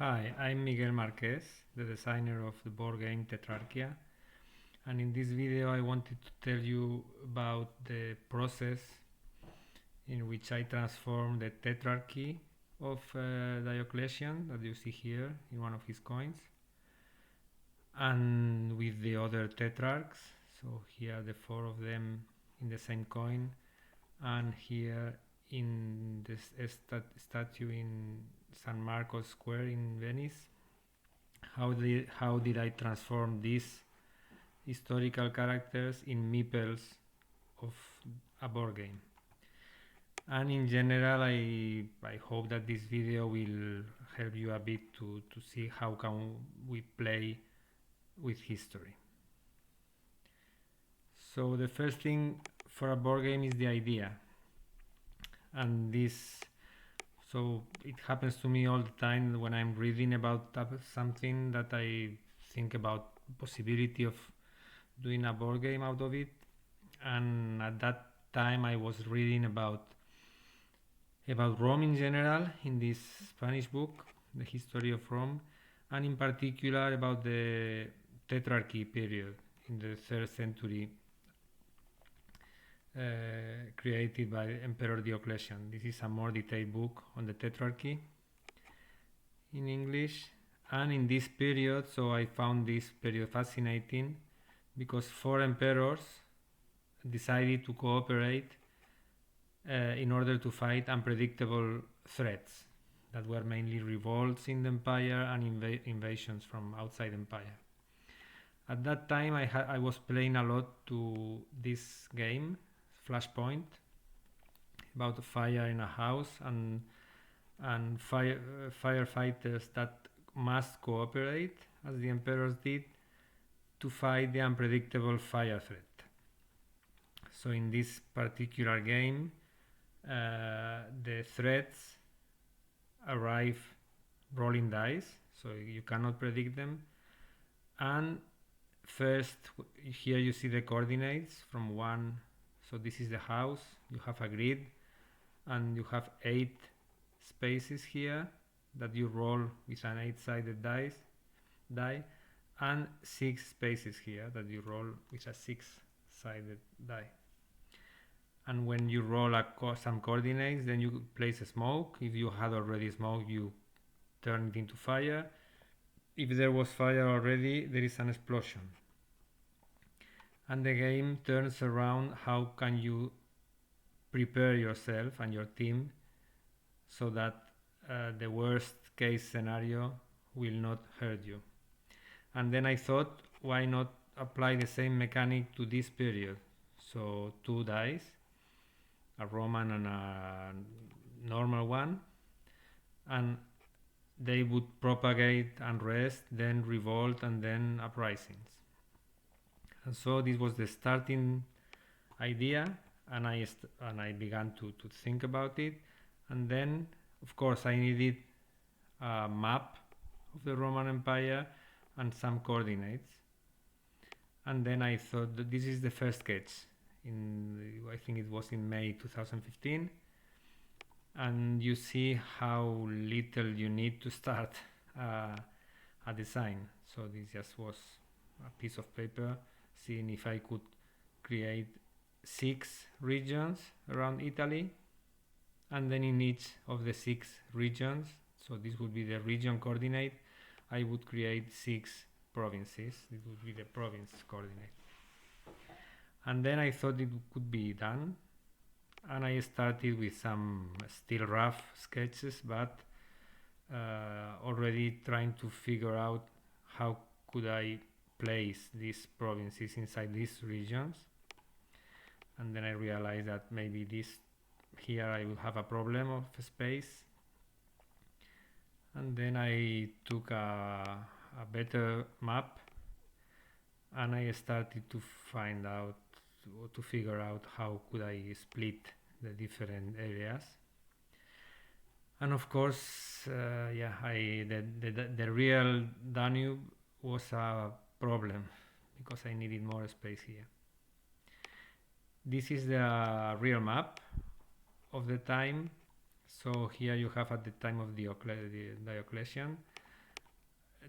Hi, I'm Miguel Marquez, the designer of the board game Tetrarchia, and in this video I wanted to tell you about the process in which I transform the Tetrarchy of Diocletian that you see here in one of his coins, and with the other Tetrarchs. So here are the four of them in the same coin, and here in this statue in San Marcos Square in Venice. How did I transform these historical characters in meeples of a board game? And in general, I hope that this video will help you a bit to see how can we play with history. So the first thing for a board game is the idea, and so it happens to me all the time when I'm reading about something that I think about possibility of doing a board game out of it. And at that time I was reading about Rome in general in this Spanish book, The History of Rome, and in particular about the Tetrarchy period in the 3rd century, created by Emperor Diocletian. This is a more detailed book on the Tetrarchy in English. And in this period, so I found this period fascinating because 4 emperors decided to cooperate in order to fight unpredictable threats that were mainly revolts in the empire and invasions from outside empire. At that time I was playing a lot to this game, Flashpoint, about a fire in a house and firefighters that must cooperate, as the emperors did, to fight the unpredictable fire threat. So in this particular game, the threats arrive rolling dice, so you cannot predict them. And first, here you see the coordinates from 1. So this is the house. You have a grid, and you have 8 spaces here that you roll with an 8-sided die, and 6 spaces here that you roll with a 6-sided die. And when you roll some coordinates, then you place a smoke. If you had already smoke, you turn it into fire. If there was fire already, there is an explosion. And the game turns around how can you prepare yourself and your team so that the worst case scenario will not hurt you. And then I thought, why not apply the same mechanic to this period? So 2 dice, a Roman and a normal one, and they would propagate unrest, then revolt, and then uprisings. And so this was the starting idea, and I began to think about it. And then, of course, I needed a map of the Roman Empire and some coordinates. And then I thought that this is the first sketch. I think it was in May 2015. And you see how little you need to start a design. So this just was a piece of paper, seeing if I could create 6 regions around Italy, and then in each of the 6 regions, so this would be the region coordinate, I would create 6 provinces. This would be the province coordinate. And then I thought it could be done, and I started with some still rough sketches, but already trying to figure out how could I place these provinces inside these regions. And then I realized that maybe here I will have a problem of space. And then I took a better map, and I started to find out, to figure out how could I split the different areas. And of course, the real Danube was a problem because I needed more space here. This is the real map of the time. So here you have at the time of Diocletian,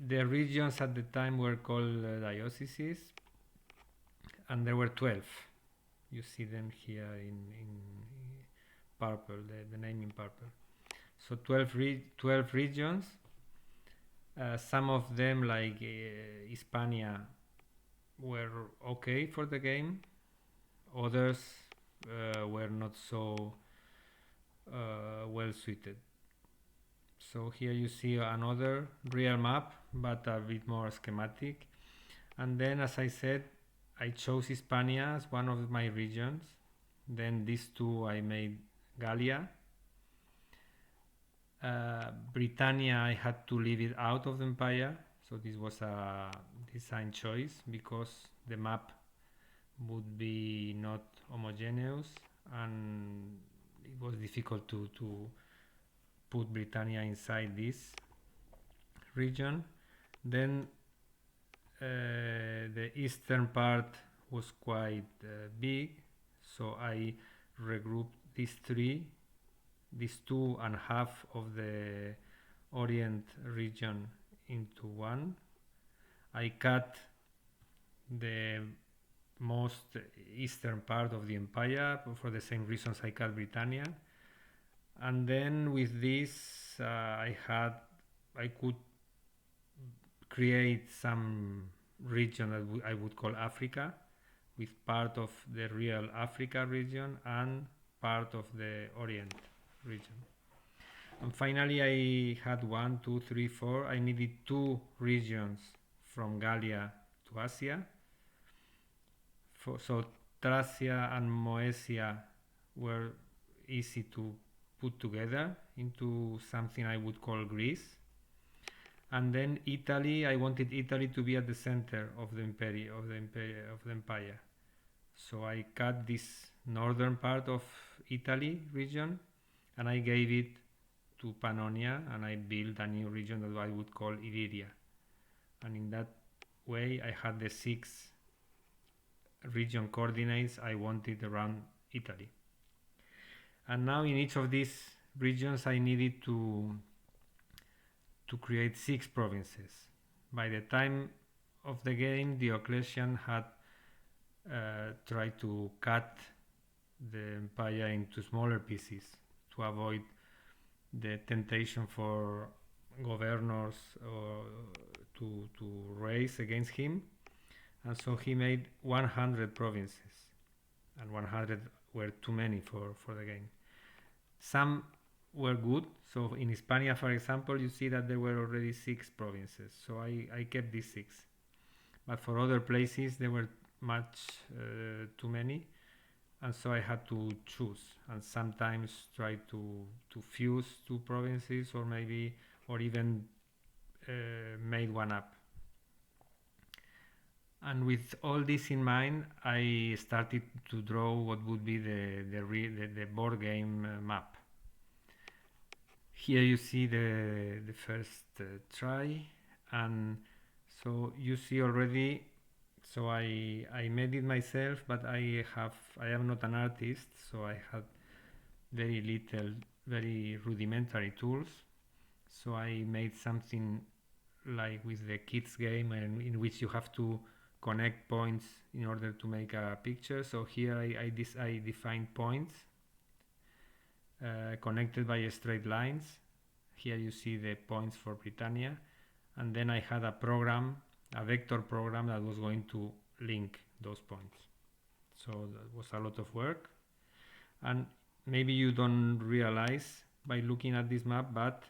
The regions at the time were called dioceses, and there were 12. You see them here in purple, the name in purple. So 12 regions. Some of them, like Hispania, were okay for the game. Others were not so well suited. So here you see another real map, but a bit more schematic. And then, as I said, I chose Hispania as one of my regions. Then these two I made Gallia. Britannia, I had to leave it out of the empire, so this was a design choice because the map would be not homogeneous and it was difficult to put Britannia inside this region. Then the eastern part was quite big, so I regrouped these two and half of the Orient region into one. I cut the most eastern part of the empire for the same reasons I cut Britannia, and then with this I could create some region that I would call Africa, with part of the real Africa region and part of the Orient region. And finally I had 1, 2, 3, 4. I needed 2 regions from Gallia to Asia. So Thracia and Moesia were easy to put together into something I would call Greece. And then Italy, I wanted Italy to be at the center of the empire. So I cut this northern part of Italy region and I gave it to Pannonia, and I built a new region that I would call Illyria. And in that way I had the 6 region coordinates I wanted around Italy. And now in each of these regions I needed to create 6 provinces. By the time of the game, Diocletian had tried to cut the empire into smaller pieces to avoid the temptation for governors to race against him. And so he made 100 provinces, and 100 were too many for the game. Some were good, so in Hispania, for example, you see that there were already 6 provinces, so I kept these 6. But for other places there were much too many, and so I had to choose, and sometimes try to fuse 2 provinces, or even made one up. And with all this in mind, I started to draw what would be the board game map. Here you see the first try, and so you see already. So I made it myself, but I am not an artist, so I had very little, very rudimentary tools. So I made something like with the kids game, and in which you have to connect points in order to make a picture. So here I defined points connected by straight lines. Here you see the points for Britannia, and then I had a vector program that was going to link those points. So that was a lot of work, and maybe you don't realize by looking at this map, but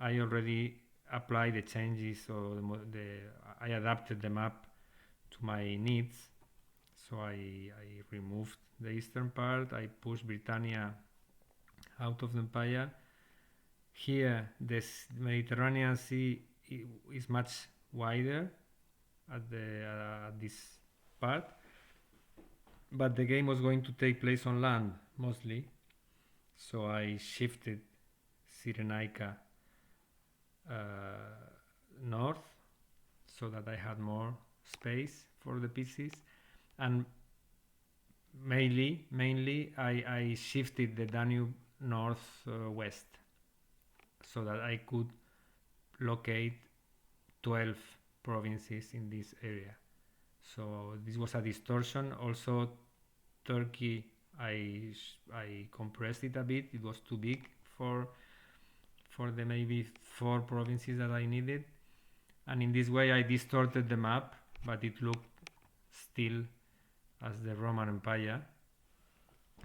I already applied the changes, so I adapted the map to my needs. So I removed the eastern part, I pushed Britannia out of the empire. Here this Mediterranean Sea is much wider at this part, but the game was going to take place on land mostly, so I shifted Cyrenaica north so that I had more space for the pieces, and mainly I shifted the Danube north west so that I could locate 12 provinces in this area. So this was a distortion. Also, Turkey, I compressed it a bit. It was too big for the maybe 4 provinces that I needed, and in this way I distorted the map, but it looked still as the Roman Empire,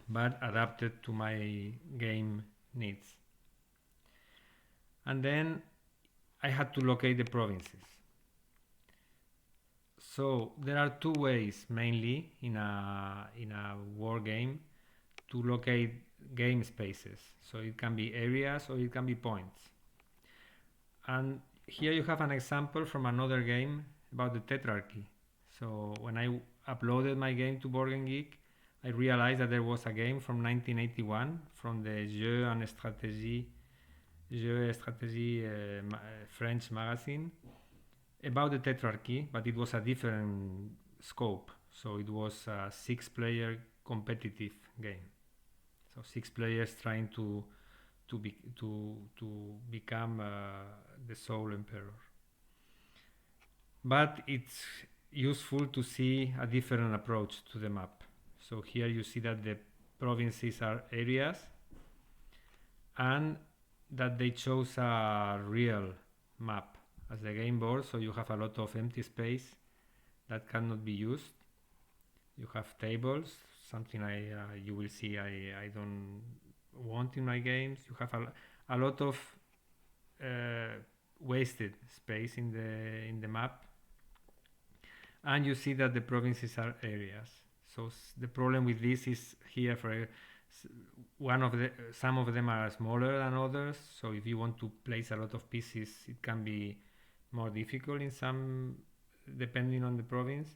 but adapted to my game needs. And then I had to locate the provinces. So there are 2 ways mainly in a war game to locate game spaces. So it can be areas or it can be points. And here you have an example from another game about the Tetrarchy. So when I uploaded my game to Board Game Geek, I realized that there was a game from 1981 from the Jeux et Stratégie French magazine about the Tetrarchy, but it was a different scope. So it was a 6-player competitive game. So 6 players trying to become the sole emperor. But it's useful to see a different approach to the map. So here you see that the provinces are areas and that they chose a real map as the game board, so you have a lot of empty space that cannot be used. You have tables, something you will see I don't want in my games. You have a lot of wasted space in the map, and you see that the provinces are areas. So the problem with this is here for some of them are smaller than others. So if you want to place a lot of pieces, it can be more difficult in some, depending on the province.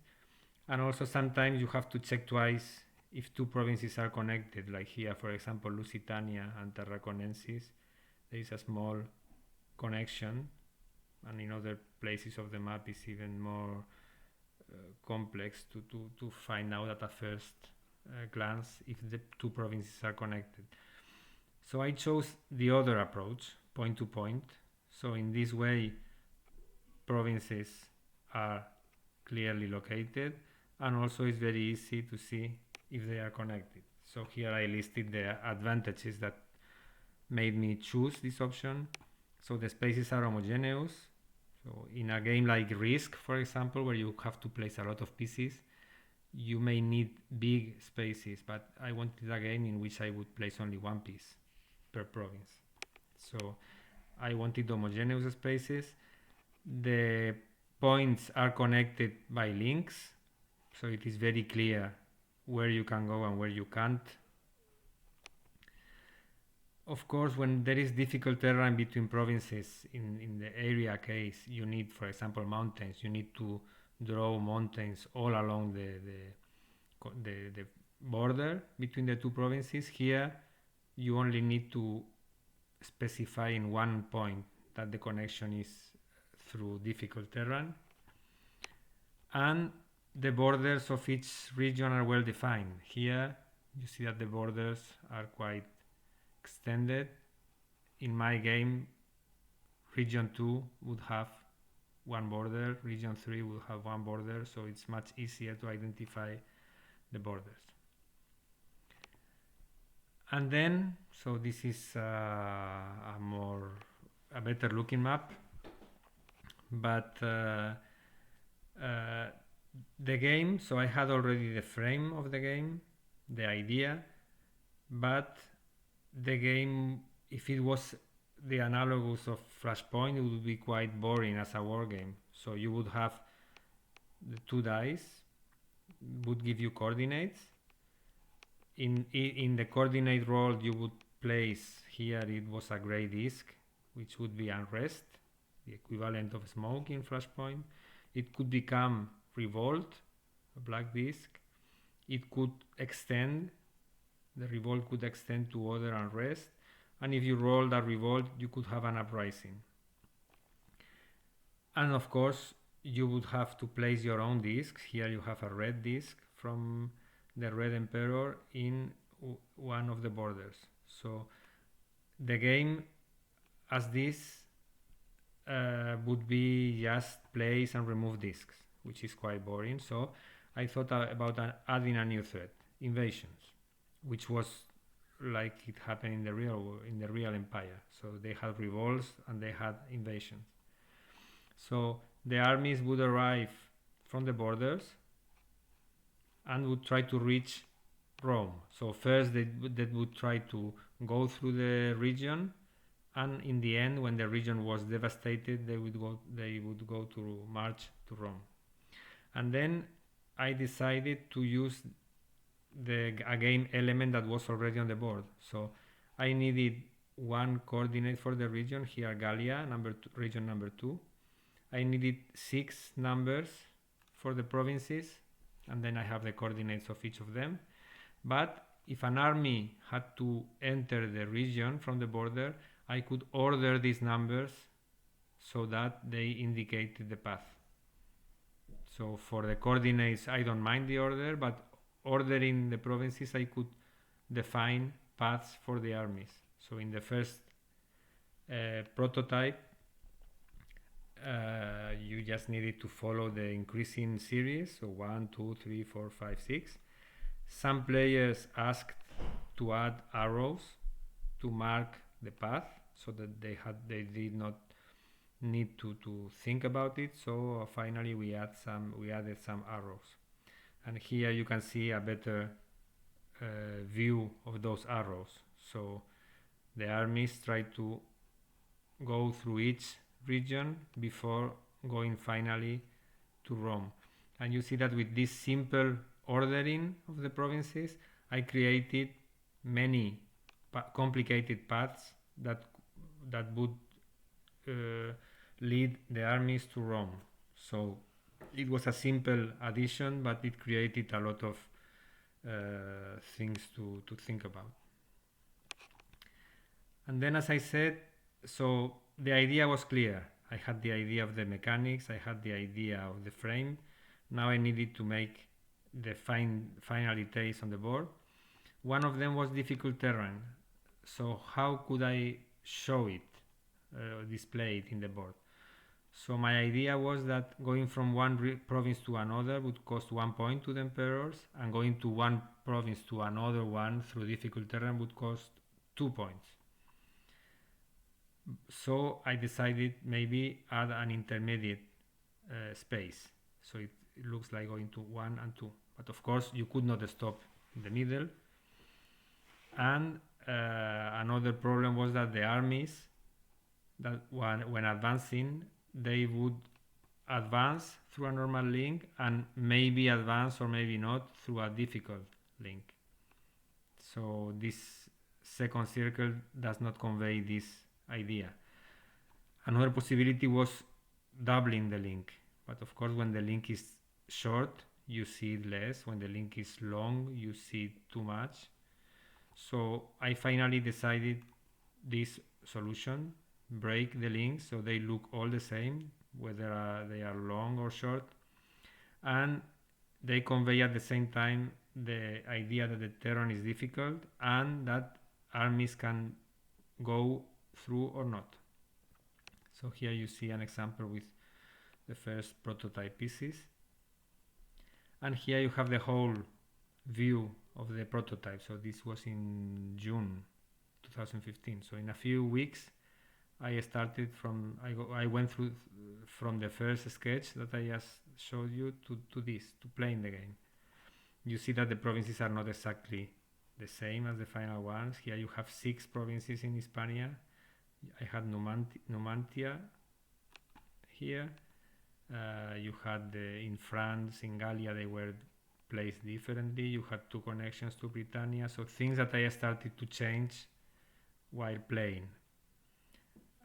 And also sometimes you have to check twice if 2 provinces are connected, like here, for example, Lusitania and Tarraconensis. There is a small connection, and in other places of the map is even more complex to find out at a first glance if the 2 provinces are connected. So I chose the other approach, point to point. So in this way, provinces are clearly located, and also it's very easy to see if they are connected. So here I listed the advantages that made me choose this option. So the spaces are homogeneous. So in a game like Risk, for example, where you have to place a lot of pieces, you may need big spaces, but I wanted a game in which I would place only 1 piece per province. So I wanted homogeneous spaces. The points are connected by links, so it is very clear where you can go and where you can't. Of course, when there is difficult terrain between provinces, in the area case, you need, for example, mountains. You need to draw mountains all along the border between the 2 provinces. Here, you only need to specify in 1 point that the connection is through difficult terrain. And the borders of each region are well defined. Here, you see that the borders are quite extended. In my game, region 2 would have 1 border, region 3 will have 1 border, so it's much easier to identify the borders. And then, so this is a better looking map, but the game, so I had already the frame of the game, the idea, but the game, if it was the analogous of Flashpoint, it would be quite boring as a war game. So you would have the 2 dice, would give you coordinates. In the coordinate roll, you would place, here it was a gray disc, which would be unrest, the equivalent of smoke in Flashpoint. It could become revolt, a black disc. It could extend, the revolt could extend to other unrest, and if you roll that revolt, you could have an uprising. And of course, you would have to place your own discs. Here you have a red disc from the Red Emperor in one of the borders. So the game, as this would be just place and remove discs, which is quite boring. So I thought about adding a new threat, invasions, which was like it happened in the real empire. So they had revolts and they had invasions. So the armies would arrive from the borders and would try to reach Rome. So first they would try to go through the region, and in the end, when the region was devastated, they would go to march to Rome. And then I decided to use a game element that was already on the board. So I needed one coordinate for the region, here Gallia, region number 2. I needed 6 numbers for the provinces, and then I have the coordinates of each of them. But if an army had to enter the region from the border, I could order these numbers so that they indicated the path. So for the coordinates, I don't mind the order, but ordering the provinces, I could define paths for the armies. So in the first prototype, you just needed to follow the increasing series, so 1, 2, 3, 4, 5, 6. Some players asked to add arrows to mark the path, so that they did not need to think about it. So finally we added some arrows, and here you can see a better view of those arrows. So the armies try to go through each region before going finally to Rome. And you see that with this simple ordering of the provinces, I created many complicated paths that would lead the armies to Rome. So it was a simple addition, but it created a lot of things to think about. And then, as I said, so the idea was clear. I had the idea of the mechanics, I had the idea of the frame. Now I needed to make the final details on the board. One of them was difficult terrain. So how could I show it, display it in the board? So my idea was that going from one province to another would cost 1 point to the emperors, and going to one province to another one through difficult terrain would cost 2 points. So I decided maybe add an intermediate space. So it looks like going to 1 and 2. But of course you could not stop in the middle. And another problem was that the armies, that when advancing, they would advance through a normal link and maybe advance or maybe not through a difficult link. So this second circle does not convey this idea. Another possibility was doubling the link, but of course when the link is short you see it less, when the link is long you see it too much. So I finally decided this solution: break the links so they look all the same, whether they are long or short, and they convey at the same time the idea that the terrain is difficult and that armies can go through or not. So here you see an example with the first prototype pieces, and here you have the whole view of the prototype. So this was in June 2015. So in a few weeks I went through from the first sketch that I just showed you to playing the game. You see that the provinces are not exactly the same as the final ones. Here you have 6 provinces in Hispania. I had Numantia here. You had in France, in Gallia, they were placed differently. You had 2 connections to Britannia. So things that I started to change while playing.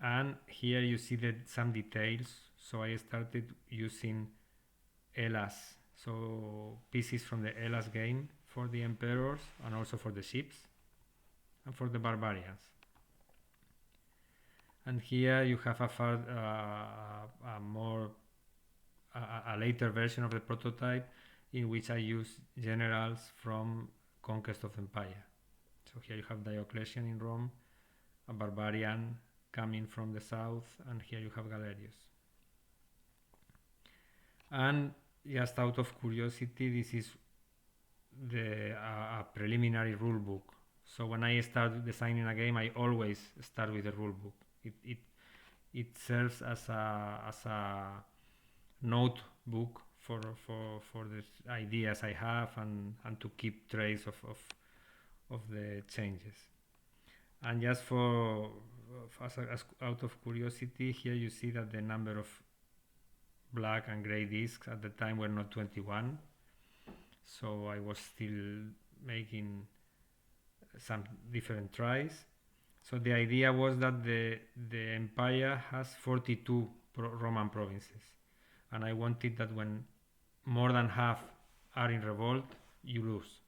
And here you see some details. So I started using Elas, so pieces from the Elas game for the emperors and also for the ships and for the barbarians. And here you have a later version of the prototype in which I use generals from Conquest of Empire. So here you have Diocletian in Rome, a barbarian coming from the south, and here you have Galerius. And just out of curiosity, this is a preliminary rule book. So when I start designing a game, I always start with the rule book. It serves as a notebook for the ideas I have and to keep trace of the changes. And just as out of curiosity, here you see that the number of black and gray discs at the time were not 21, so I was still making some different tries. So the idea was that the empire has 42 Roman provinces, and I wanted that when more than half are in revolt, you lose.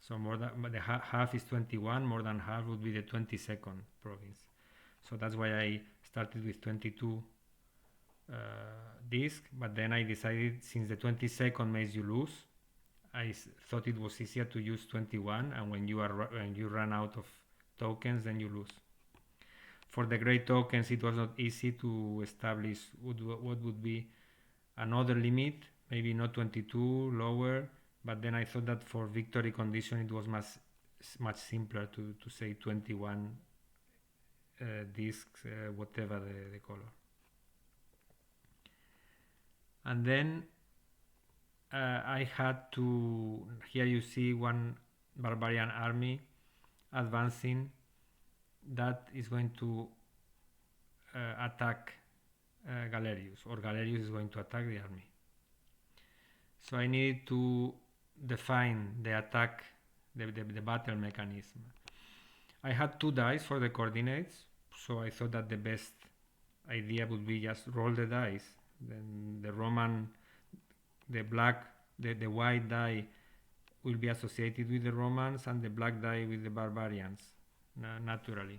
So more than the half is 21, more than half would be the 22nd province. So that's why I started with 22 disc, but then I decided, since the 22nd makes you lose, I thought it was easier to use 21, and when you run out of tokens, then you lose. For the great tokens, it was not easy to establish what would be another limit, maybe not 22, lower, but then I thought that for victory condition it was much simpler to say 21 discs, whatever the color. And then I had to, here you see one barbarian army advancing that is going to attack Galerius, or Galerius is going to attack the army. So I needed to define the attack, the battle mechanism. I had 2 dice for the coordinates, so I thought that the best idea would be just roll the dice. Then the white die will be associated with the Romans, and the black die with the barbarians, naturally.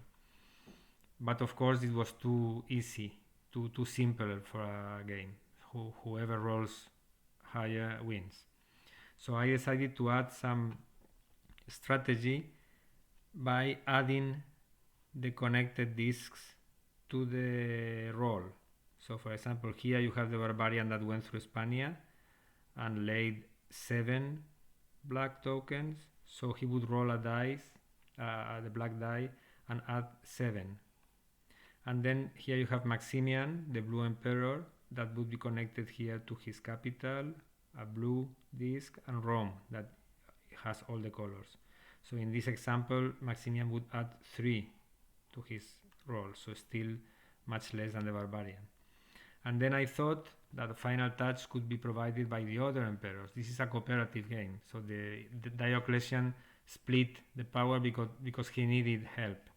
But of course it was too easy, too simple for a game. Whoever rolls higher wins. So I decided to add some strategy by adding the connected discs to the roll. So for example, here you have the barbarian that went through Spania and laid 7 black tokens, so he would roll a dice, the black die, and add 7. And then here you have Maximian, the blue emperor, that would be connected here to his capital, a blue disc, and Rome, that has all the colors. So in this example, Maximian would add 3 to his roll, so still much less than the barbarian. And then I thought that the final touch could be provided by the other emperors. This is a cooperative game, so the Diocletian split the power because he needed help.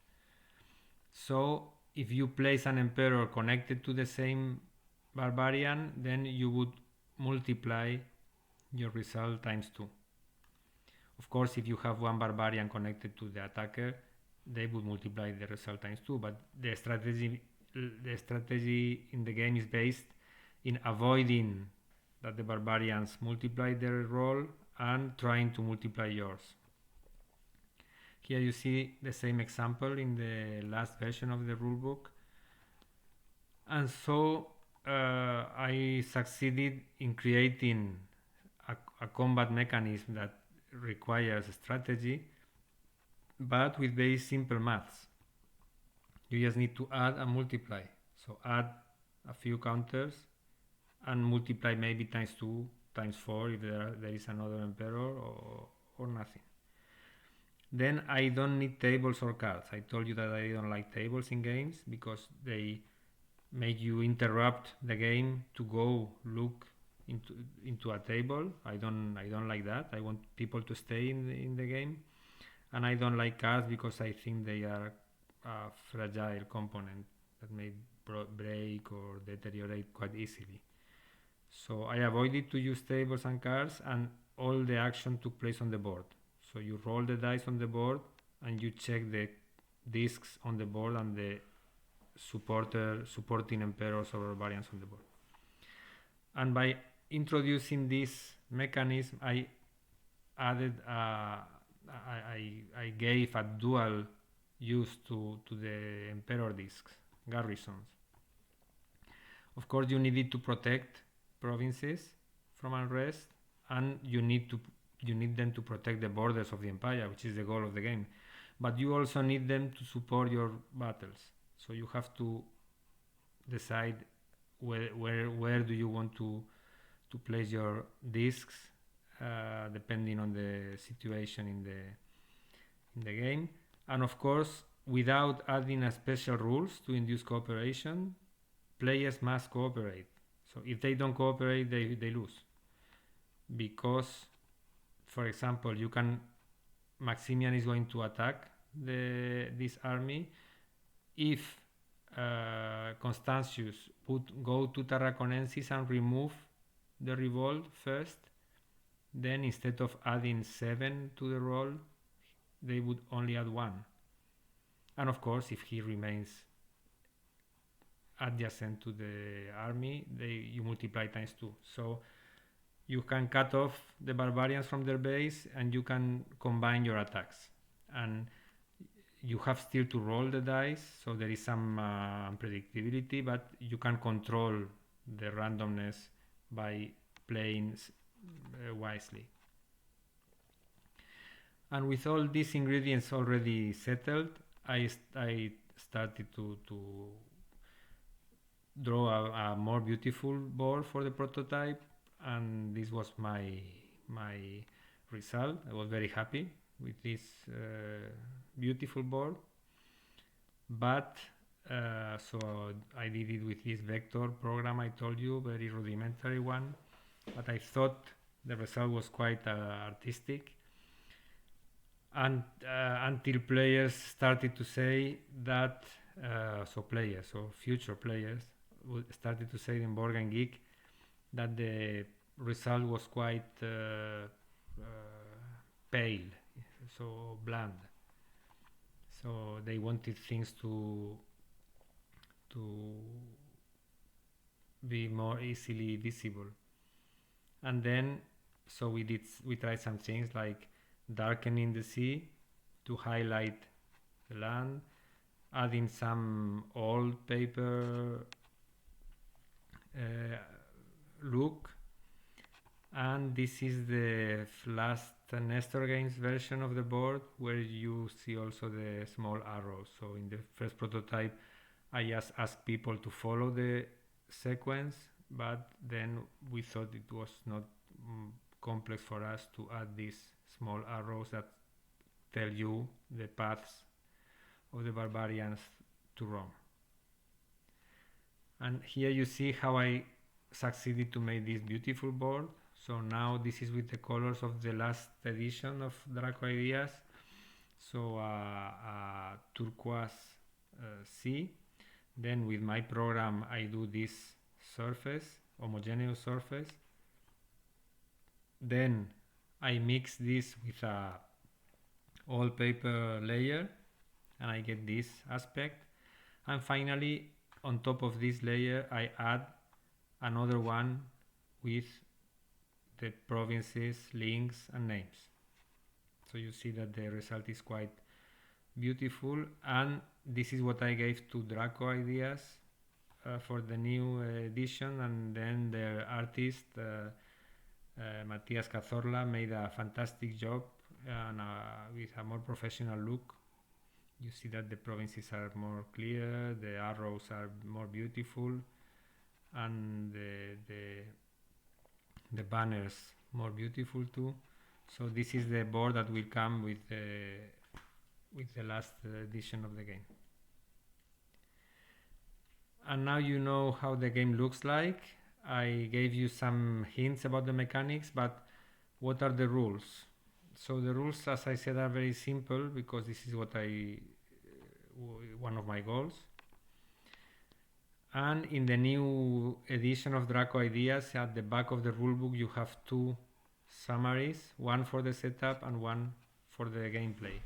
So if you place an emperor connected to the same barbarian, then you would multiply your result times 2. Of course, if you have one barbarian connected to the attacker, they would multiply the result times 2, but the strategy in the game is based in avoiding that the barbarians multiply their roll and trying to multiply yours. Here you see the same example in the last version of the rulebook. And so I succeeded in creating a combat mechanism that requires strategy, but with very simple maths. You just need to add and multiply. So add a few counters and multiply maybe times 2, times 4 if there is another emperor, or nothing. Then I don't need tables or cards. I told you that I don't like tables in games because they make you interrupt the game to go look into a table. I don't like that. I want people to stay in the game. And I don't like cards because I think they are a fragile component that may break or deteriorate quite easily. So I avoided to use tables and cards, and all the action took place on the board. So you roll the dice on the board and you check the discs on the board and the supporting emperors or barbarians on the board. And by introducing this mechanism, I added I gave a dual use to the emperor discs, garrisons. Of course, you needed to protect provinces from unrest, and you need them to protect the borders of the empire, which is the goal of the game. But you also need them to support your battles. So you have to decide where do you want to place your discs, depending on the situation in the game. And of course, without adding a special rules to induce cooperation, players must cooperate. So if they don't cooperate, they lose. Because, for example, Maximian is going to attack this army. If Constantius would go to Tarraconensis and remove the revolt first, then instead of adding 7 to the roll, they would only add 1. And of course, if he remains adjacent to the army, you multiply times 2. So you can cut off the barbarians from their base, and you can combine your attacks. And you have still to roll the dice, so there is some unpredictability, but you can control the randomness by playing wisely. And with all these ingredients already settled, I started to draw a more beautiful board for the prototype, and this was my result. I was very happy with this beautiful board. But so I did it with this vector program I told you, very rudimentary one, but I thought the result was quite artistic. And until players started to say that, future players started to say in Board Game Geek that the result was quite pale, so bland. So they wanted things to be more easily visible. And then, so we tried some things like darkening the sea to highlight the land, adding some old paper look, and this is the last Nestor Games version of the board, where you see also the small arrows. So in the first prototype I just asked people to follow the sequence, but then we thought it was not complex for us to add these small arrows that tell you the paths of the barbarians to Rome. And here you see how I succeeded to make this beautiful board. So now this is with the colors of the last edition of Draco Ideas. So a turquoise sea. Then with my program I do this surface, homogeneous surface. Then I mix this with a old paper layer and I get this aspect. And finally, on top of this layer I add another one with the provinces, links and names. So you see that the result is quite beautiful, and this is what I gave to Draco Ideas for the new edition, and then their artist Matías Cazorla made a fantastic job and with a more professional look. You see that the provinces are more clear, the arrows are more beautiful, and the banners more beautiful too. So this is the board that will come with the last edition of the game. And now you know how the game looks like. I gave you some hints about the mechanics, but what are the rules? So the rules, as I said, are very simple, because this is what one of my goals. And in the new edition of Draco Ideas, at the back of the rulebook you have 2 summaries, one for the setup and one for the gameplay.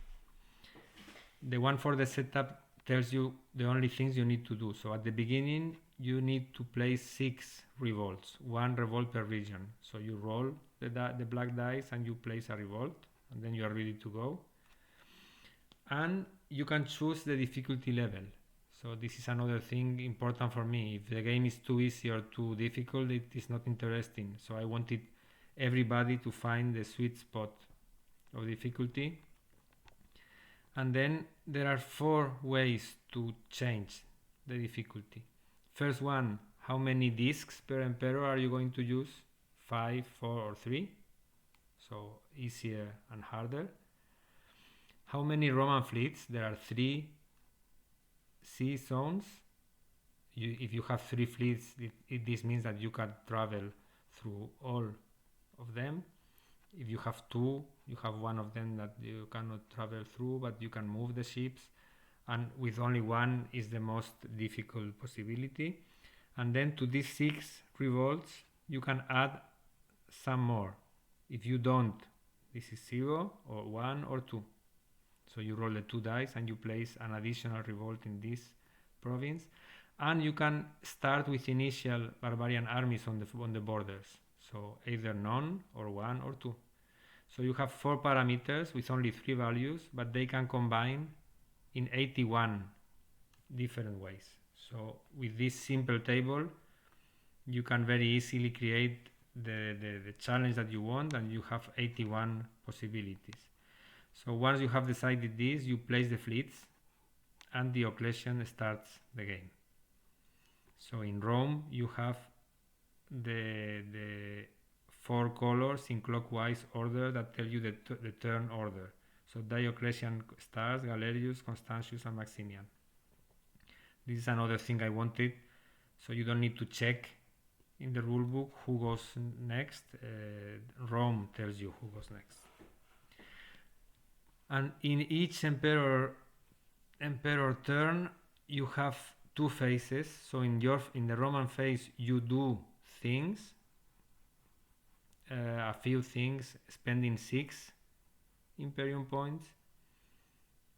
The one for the setup tells you the only things you need to do. So at the beginning you need to place 6 revolts, 1 revolt per region. So you roll the black dice and you place a revolt, and then you are ready to go. And you can choose the difficulty level. So this is another thing important for me. If the game is too easy or too difficult, it is not interesting. So I wanted everybody to find the sweet spot of difficulty. And then there are 4 ways to change the difficulty. First one, how many discs per emperor are you going to use? 5, 4 or 3? So easier and harder. How many Roman fleets? There are 3 sea zones. If you have 3 fleets, this means that you can travel through all of them. If you have 2, you have one of them that you cannot travel through, but you can move the ships, and with only 1 is the most difficult possibility. And then to these 6 revolts you can add some more. If you don't, this is 0 or 1 or 2. So you roll the 2 dice and you place an additional revolt in this province, and you can start with initial barbarian armies on the borders. So either none or 1 or 2. So you have 4 parameters with only 3 values, but they can combine in 81 different ways. So with this simple table you can very easily create the challenge that you want, and you have 81 possibilities. So once you have decided this, you place the fleets and Diocletian starts the game. So in Rome you have the 4 colors in clockwise order that tell you the turn order. So Diocletian starts, Galerius, Constantius and Maximian. This is another thing I wanted, so you don't need to check in the rulebook who goes next. Rome tells you who goes next. And in each emperor turn you have 2 phases. So in the Roman phase you do things, a few things, spending 6 Imperium points,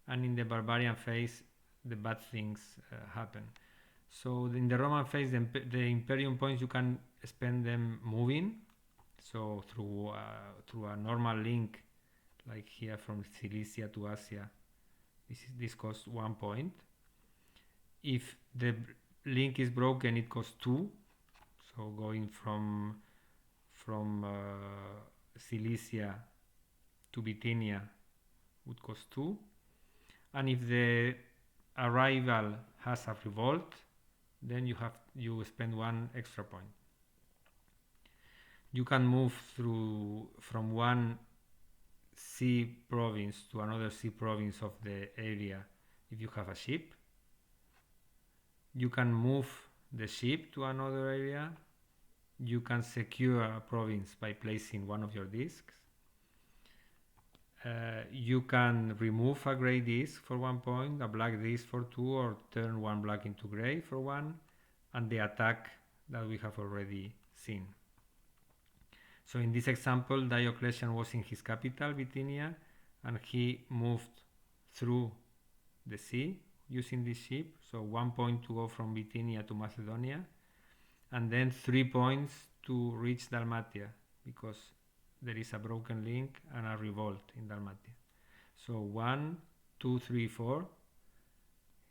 and in the Barbarian phase the bad things happen. So in the Roman phase the Imperium points you can spend them moving, so through a normal link like here from Cilicia to Asia. This costs 1 point. If the link is broken it costs 2, so going from Cilicia to Bithynia would cost 2. And if the arrival has a revolt, then you spend 1 extra point. You can move from one sea province to another sea province of the area if you have a ship. You can move the ship to another area. You can secure a province by placing one of your discs. You can remove a grey disc for 1 point, a black disc for 2, or turn 1 black into grey for 1, and the attack that we have already seen. So in this example Diocletian was in his capital Bithynia, and he moved through the sea using this ship. So 1 point to go from Bithynia to Macedonia, and then 3 points to reach Dalmatia, because there is a broken link and a revolt in Dalmatia. So 1, 2, 3, 4.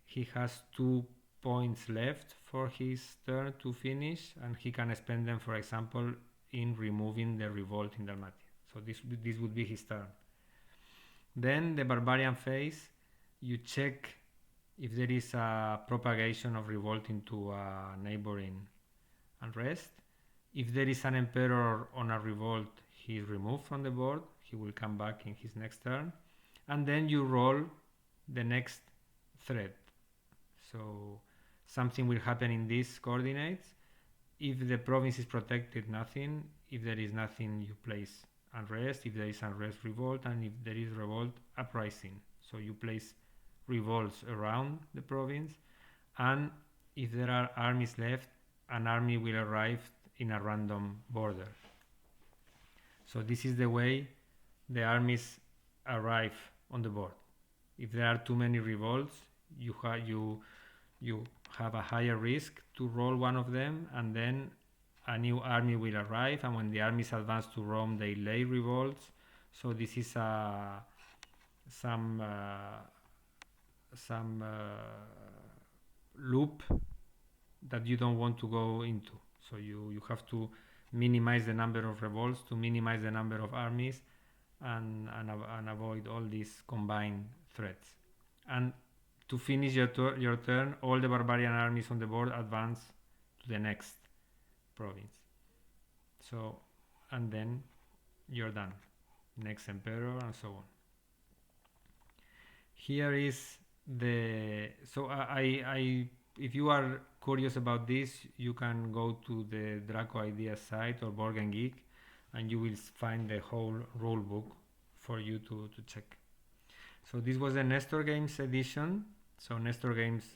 He has 2 points left for his turn to finish, and he can spend them, for example, in removing the revolt in Dalmatia. So this would be his turn. Then the Barbarian phase, you check if there is a propagation of revolt into a neighboring unrest. If there is an emperor on a revolt, he is removed from the board. He will come back in his next turn. And then you roll the next threat. So something will happen in these coordinates. If the province is protected, nothing. If there is nothing, you place unrest. If there is unrest, revolt. And if there is revolt, uprising. So you place revolts around the province. And if there are armies left, an army will arrive in a random border. So this is the way the armies arrive on the board. If there are too many revolts, you have a higher risk to roll one of them, and then a new army will arrive, and when the armies advance to Rome they lay revolts. So this is some loop that you don't want to go into. So you have to minimize the number of revolts, to minimize the number of armies, and avoid all these combined threats. And to finish your turn, all the barbarian armies on the board advance to the next province. So, and then you're done. Next emperor, and so on. Here is the, so I if you are curious about this, you can go to the Draco Ideas site or Board Geek, and you will find the whole rule book for you to check. So this was the Nestor Games edition. So Nestor Games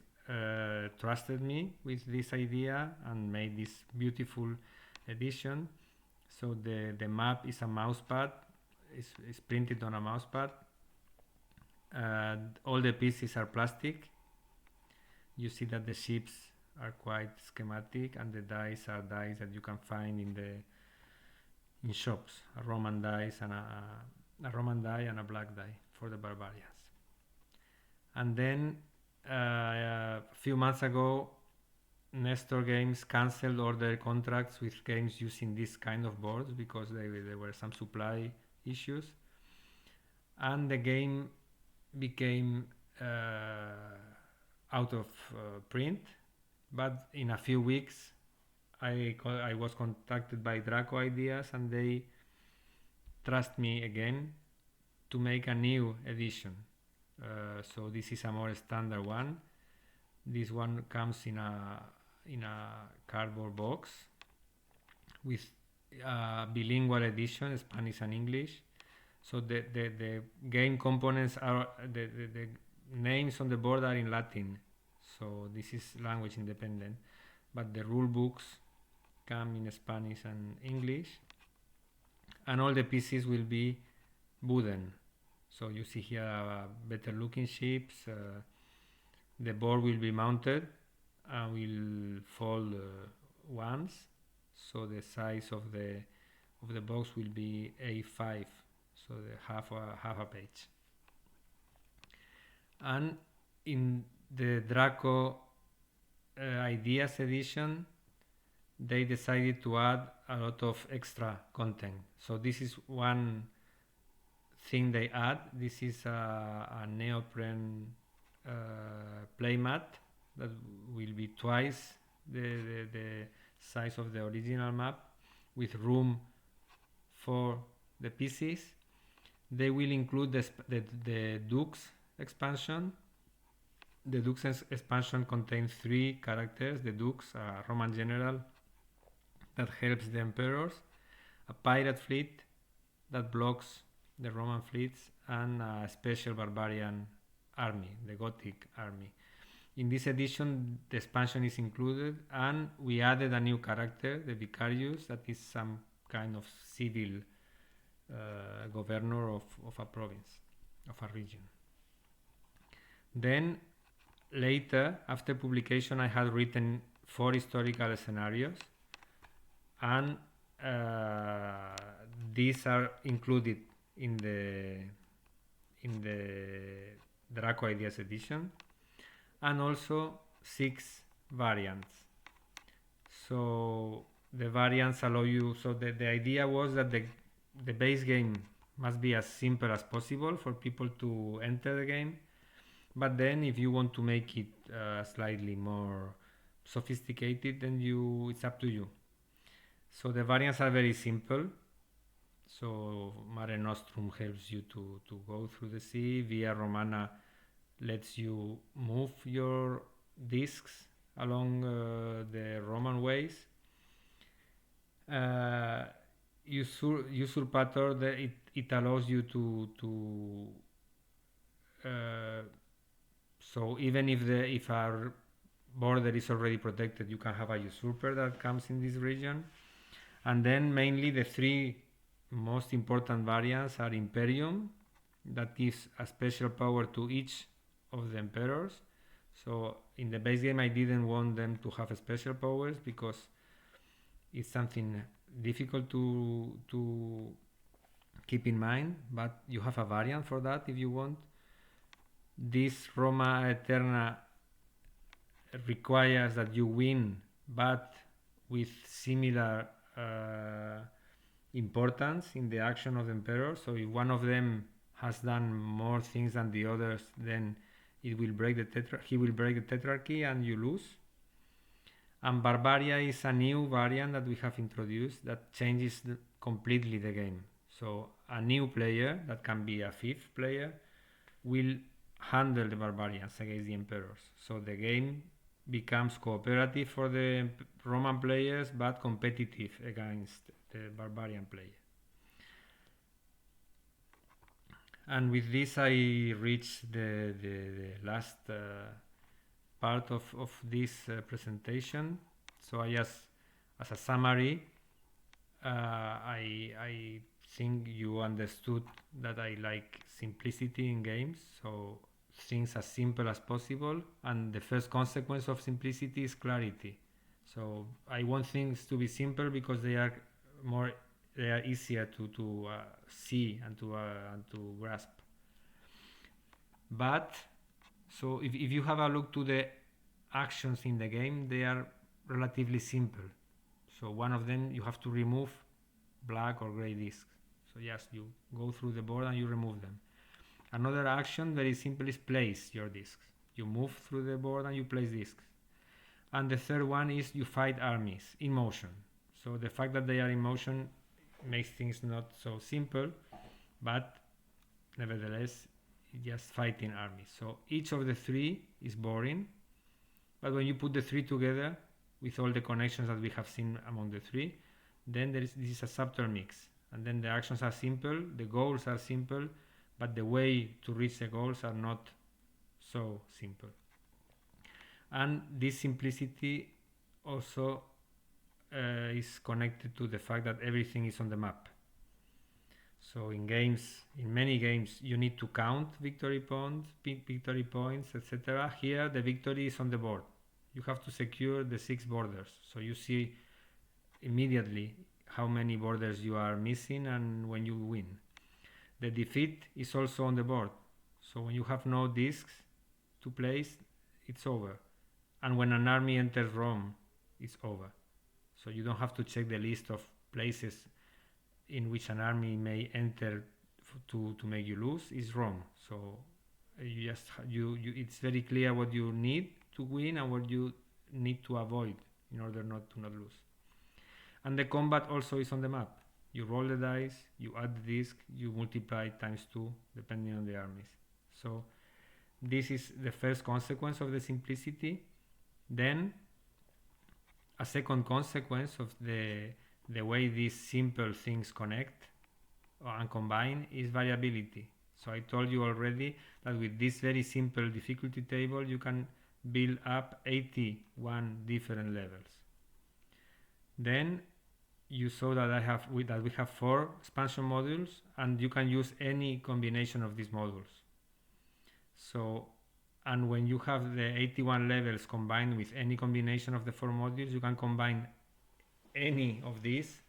trusted me with this idea and made this beautiful edition. So the map is a mousepad, is printed on a mousepad. All the pieces are plastic. You see that the ships are quite schematic, and the dice are dice that you can find in shops. A Roman dice and a Roman die and a black die for the barbarians. And then a few months ago, Nestor Games cancelled all their contracts with games using this kind of boards because there were some supply issues, and the game became out of print. But in a few weeks I was contacted by Draco Ideas, and they trust me again to make a new edition. So this is a more standard one. This one comes in a cardboard box with a bilingual edition, Spanish and English. So the game components are, the names on the board are in Latin, so this is language independent, but the rule books come in Spanish and English, and all the pieces will be wooden. So you see here better looking ships. The board will be mounted and will fold once, so the size of the box will be A5, so the half a page. And in the Draco Ideas edition, they decided to add a lot of extra content. So this is one thing they add. This is a neoprene playmat that will be twice the size of the original map, with room for the pieces. They will include the Dukes expansion. The Dukes expansion contains 3 characters: the Dukes, a Roman general that helps the emperors, a pirate fleet that blocks the Roman fleets, and a special barbarian army, the Gothic army. In this edition, the expansion is included, and we added a new character, the Vicarius, that is some kind of civil governor of a province, of a region. Then later, after publication, I had written 4 historical scenarios, and these are included in the Draco Ideas edition, and also 6 variants. So the variants allow you, so the idea was that the base game must be as simple as possible for people to enter the game, but then if you want to make it slightly more sophisticated, then it's up to you. So the variants are very simple. So Mare Nostrum helps you to go through the sea. Via Romana lets you move your discs along the Roman ways. Usurpator, it allows you to so even if our border is already protected, you can have a usurper that comes in this region. And then mainly the 3 most important variants are Imperium, that gives a special power to each of the emperors. So in the base game I didn't want them to have special powers because it's something difficult to keep in mind, but you have a variant for that if you want. This Roma Eterna requires that you win, but with similar importance in the action of the emperor. So if one of them has done more things than the others, then it will break the he will break the tetrarchy and you lose. And Barbaria is a new variant that we have introduced that changes completely the game. So a new player, that can be a fifth player, will handle the barbarians against the emperors. So the game becomes cooperative for the Roman players, but competitive against the barbarian player. And with this I reach the last part of this presentation. So I just, as a summary, I think you understood that I like simplicity in games, so things as simple as possible, and the first consequence of simplicity is clarity. So I want things to be simple because they are easier to see and to grasp. But so if you have a look to the actions in the game, they are relatively simple. So one of them, you have to remove black or gray discs. So yes, you go through the board and you remove them. Another action, very simple, is place your discs. You move through the board and you place discs. And the third one is you fight armies in motion. So the fact that they are in motion makes things not so simple, but nevertheless, just fighting armies. So each of the three is boring, but when you put the three together with all the connections that we have seen among the three, then this is a subtle mix. And then the actions are simple, the goals are simple, but the way to reach the goals are not so simple. And this simplicity also is connected to the fact that everything is on the map. So in many games, you need to count victory points, etc. Here, the victory is on the board. You have to secure the 6 borders. So you see immediately how many borders you are missing and when you win. The defeat is also on the board. So when you have no discs to place, it's over. And when an army enters Rome, it's over. So you don't have to check the list of places in which an army may enter to make you lose. Is Rome. So you just it's very clear what you need to win and what you need to avoid in order not lose. And the combat also is on the map. You roll the dice, you add the disc, you multiply times 2 depending on the armies. So this is the first consequence of the simplicity. Then a second consequence of the way these simple things connect and combine is variability. So I told you already that with this very simple difficulty table you can build up 81 different levels. Then you saw that we have 4 expansion modules, and you can use any combination of these modules. So, and when you have the 81 levels combined with any combination of the 4 modules, you can combine any of these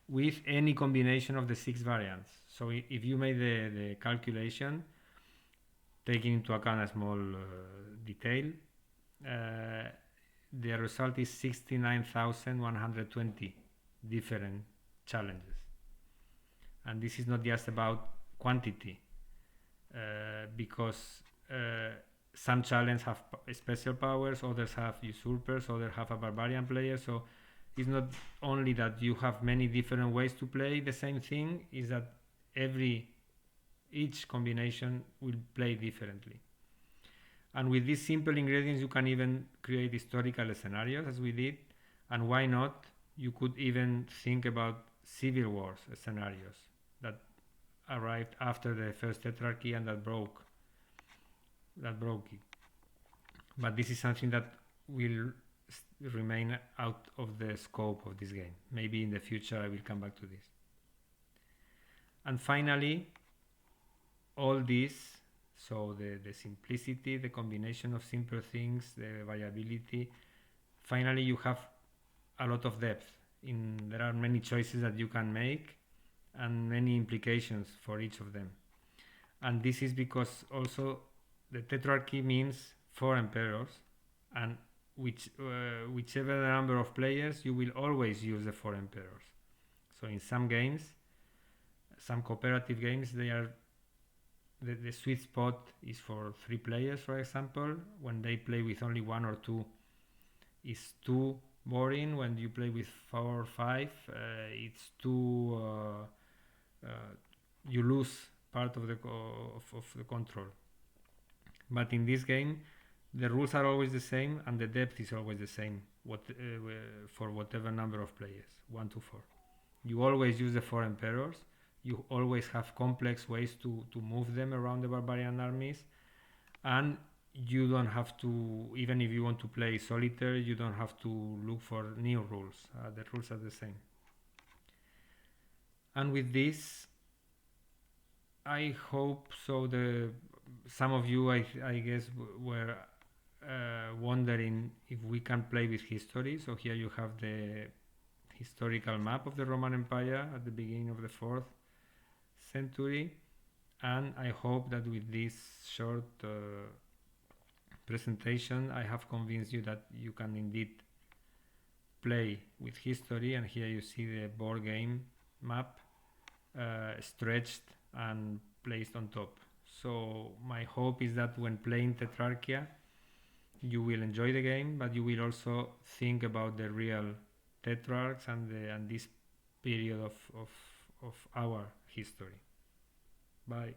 with any combination of the 6 variants. So if you made the calculation, taking into account a small detail, the result is 69,120 different challenges. And this is not just about quantity, because some challenges have special powers, others have usurpers, others have a barbarian player. So it's not only that you have many different ways to play the same thing, is that each combination will play differently. And with these simple ingredients you can even create historical scenarios, as we did. And why not, you could even think about civil wars scenarios that arrived after the first Tetrarchy and that broke it. But this is something that will remain out of the scope of this game. Maybe in the future I will come back to this. And finally, all this, so the simplicity, the combination of simple things, the variability, finally you have a lot of depth. There are many choices that you can make and many implications for each of them. And this is because also the Tetrarchy means 4 emperors, and whichever the number of players, you will always use the 4 emperors. So in some games, some cooperative games, they are the sweet spot is for 3 players, for example. When they play with only 1 or 2, it's too boring. When you play with 4 or 5, it's too you lose part of the control. But in this game, the rules are always the same and the depth is always the same for whatever number of players, 1 to 4. You always use the 4 emperors. You always have complex ways to move them around the barbarian armies, and you don't have to, even if you want to play solitaire, you don't have to look for new rules. The rules are the same. And with this, I hope so. Some of you, I guess, were wondering if we can play with history. So here you have the historical map of the Roman Empire at the beginning of the 4th century, and I hope that with this short presentation I have convinced you that you can indeed play with history. And here you see the board game map stretched and placed on top. So my hope is that when playing Tetrarchia, you will enjoy the game, but you will also think about the real tetrarchs and this period of our history. Bye.